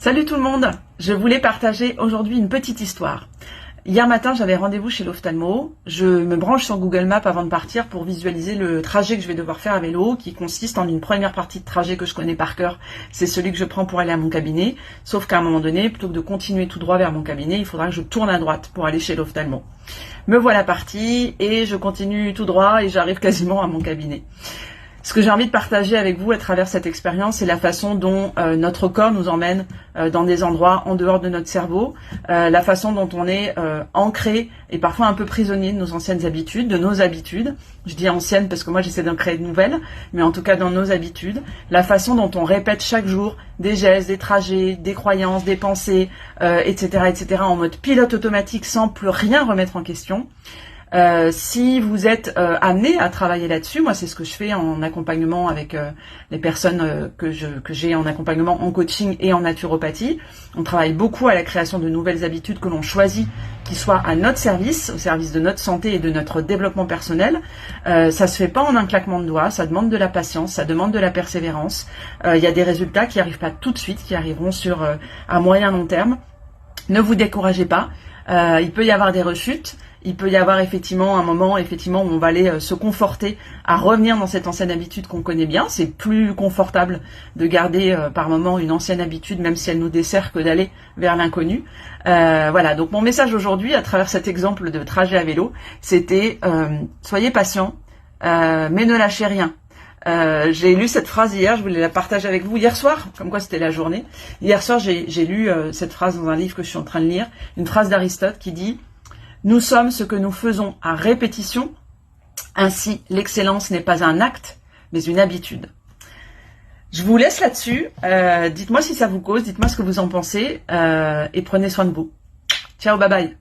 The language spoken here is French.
Salut tout le monde, je voulais partager aujourd'hui une petite histoire. Hier matin, j'avais rendez-vous chez l'ophtalmo. Je me branche sur Google Maps avant de partir pour visualiser le trajet que je vais devoir faire à vélo, qui consiste en une première partie de trajet que je connais par cœur. C'est celui que je prends pour aller à mon cabinet. Sauf qu'à un moment donné, plutôt que de continuer tout droit vers mon cabinet, il faudra que je tourne à droite pour aller chez l'ophtalmo. Me voilà partie et je continue tout droit et j'arrive quasiment à mon cabinet. Ce que j'ai envie de partager avec vous à travers cette expérience, c'est la façon dont notre corps nous emmène dans des endroits en dehors de notre cerveau, la façon dont on est ancré et parfois un peu prisonnier de nos anciennes habitudes, de nos habitudes. Je dis anciennes parce que moi j'essaie d'en créer de nouvelles, mais en tout cas dans nos habitudes, la façon dont on répète chaque jour des gestes, des trajets, des croyances, des pensées, etc., en mode pilote automatique sans plus rien remettre en question. Si vous êtes amené à travailler là-dessus, moi c'est ce que je fais en accompagnement avec les personnes que j'ai en accompagnement en coaching et en naturopathie. On travaille beaucoup à la création de nouvelles habitudes que l'on choisit, qui soient à notre service, au service de notre santé et de notre développement personnel. Ça se fait pas en un claquement de doigts, ça demande de la patience, ça demande de la persévérance. Il y a des résultats qui arrivent pas tout de suite, qui arriveront à moyen long terme. Ne vous découragez pas, il peut y avoir des rechutes. Il peut y avoir effectivement un moment où on va aller se conforter à revenir dans cette ancienne habitude qu'on connaît bien. C'est plus confortable de garder par moment une ancienne habitude, même si elle nous dessert, que d'aller vers l'inconnu. Voilà, donc mon message aujourd'hui, à travers cet exemple de trajet à vélo, c'était soyez patient, mais ne lâchez rien. J'ai lu cette phrase hier, je voulais la partager avec vous hier soir, comme quoi c'était la journée. Hier soir, j'ai lu cette phrase dans un livre que je suis en train de lire, une phrase d'Aristote qui dit: nous sommes ce que nous faisons à répétition, ainsi l'excellence n'est pas un acte, mais une habitude. Je vous laisse là-dessus, dites-moi si ça vous cause, dites-moi ce que vous en pensez, et prenez soin de vous. Ciao, bye bye.